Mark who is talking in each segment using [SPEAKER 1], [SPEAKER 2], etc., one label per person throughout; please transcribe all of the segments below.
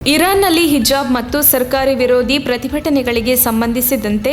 [SPEAKER 1] ಇರಾನ್ನಲ್ಲಿ ಹಿಜಾಬ್ ಮತ್ತು ಸರ್ಕಾರಿ ವಿರೋಧಿ ಪ್ರತಿಭಟನೆಗಳಿಗೆ ಸಂಬಂಧಿಸಿದಂತೆ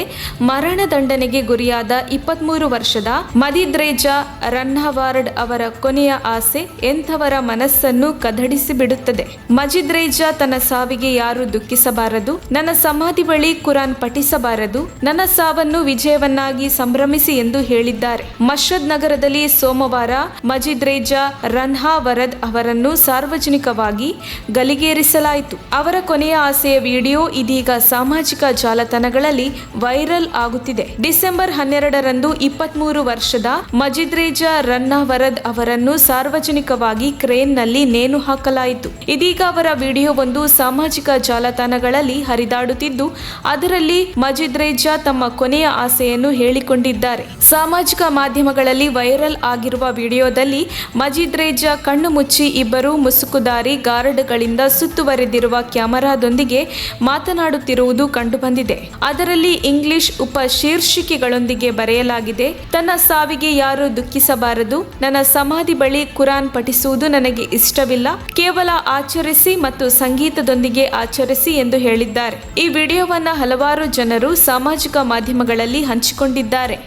[SPEAKER 1] ಮರಣದಂಡನೆಗೆ ಗುರಿಯಾದ 23 ವರ್ಷದ ಮಜಿದ್ ರೇಜಾ ರನ್ನವಾರ್ಡ್ ಅವರ ಕೊನೆಯ ಆಸೆ ಎಂಥವರ ಮನಸ್ಸನ್ನು ಕದಡಿಸಿಬಿಡುತ್ತದೆ. ಮಜಿದ್ ರೇಜಾ ತನ್ನ ಸಾವಿಗೆ ಯಾರು ದುಃಖಿಸಬಾರದು, ನನ್ನ ಸಮಾಧಿ ಬಳಿ ಕುರಾನ್ ಪಠಿಸಬಾರದು, ನನ್ನ ಸಾವನ್ನು ವಿಜಯವನ್ನಾಗಿ ಸಂಭ್ರಮಿಸಿ ಎಂದು ಹೇಳಿದ್ದಾರೆ. ಮಶ್ಹದ್ ನಗರದಲ್ಲಿ ಸೋಮವಾರ ಮಜಿದ್ ರೇಜಾ ರನ್ಹಾವರದ್ ಅವರನ್ನು ಸಾರ್ವಜನಿಕವಾಗಿ ಗಲಿಗೇರಿಸಲಾಯಿತು. ಅವರ ಕೊನೆಯ ಆಸೆಯ ವಿಡಿಯೋ ಇದೀಗ ಸಾಮಾಜಿಕ ಜಾಲತಾಣಗಳಲ್ಲಿ ವೈರಲ್ ಆಗುತ್ತಿದೆ. ಡಿಸೆಂಬರ್ 12ರಂದು 23 ವರ್ಷದ ಮಜಿದ್ ರೇಜಾ ರನ್ನವರದ್ ಅವರನ್ನು ಸಾರ್ವಜನಿಕವಾಗಿ ಕ್ರೇನ್ನಲ್ಲಿ ನೇಣು ಹಾಕಲಾಯಿತು. ಇದೀಗ ಅವರ ವಿಡಿಯೋವೊಂದು ಸಾಮಾಜಿಕ ಜಾಲತಾಣಗಳಲ್ಲಿ ಹರಿದಾಡುತ್ತಿದ್ದು, ಅದರಲ್ಲಿ ಮಜಿದ್ ರೇಜಾ ತಮ್ಮ ಕೊನೆಯ ಆಸೆಯನ್ನು ಹೇಳಿಕೊಂಡಿದ್ದಾರೆ. ಸಾಮಾಜಿಕ ಮಾಧ್ಯಮಗಳಲ್ಲಿ ವೈರಲ್ ಆಗಿರುವ ವಿಡಿಯೋದಲ್ಲಿ ಮಜಿದ್ ರೇಜಾ ಕಣ್ಣು ಮುಚ್ಚಿ ಇಬ್ಬರು ಮುಸುಕುಧಾರಿ ಗಾರ್ಡ್ಗಳಿಂದ ಸುತ್ತುವರೆದಿರುವ ಕ್ಯಾಮೆರಾದೊಂದಿಗೆ ಮಾತನಾಡುತ್ತಿರುವುದು ಕಂಡುಬಂದಿದೆ. ಅದರಲ್ಲಿ ಇಂಗ್ಲಿಷ್ ಉಪಶೀರ್ಷಿಕೆಗಳೊಂದಿಗೆ ಬರೆಯಲಾಗಿದೆ: ತನ್ನ ಸಾವಿಗೆ ಯಾರು ದುಃಖಿಸಬಾರದು, ನನ್ನ ಸಮಾಧಿ ಬಳಿ ಕುರಾನ್ ಪಠಿಸುವುದು ನನಗೆ ಇಷ್ಟವಿಲ್ಲ, ಕೇವಲ ಆಚರಿಸಿ ಮತ್ತು ಸಂಗೀತದೊಂದಿಗೆ ಆಚರಿಸಿ ಎಂದು ಹೇಳಿದ್ದಾರೆ. ಈ ವಿಡಿಯೋವನ್ನ ಹಲವಾರು ಜನರು ಸಾಮಾಜಿಕ ಮಾಧ್ಯಮಗಳಲ್ಲಿ ಹಂಚಿಕೊಂಡಿದ್ದಾರೆ.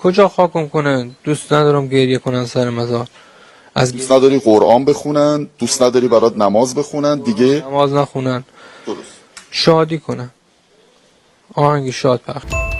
[SPEAKER 2] کجا خاکم کنن؟ دوست ندارم گریه کنن سر مزار.
[SPEAKER 3] دوست نداری قرآن بخونن، دوست نداری برات نماز بخونن دیگه؟
[SPEAKER 2] نماز نخونن،
[SPEAKER 3] درست.
[SPEAKER 2] شادی کنن، آهنگ شاد پخش.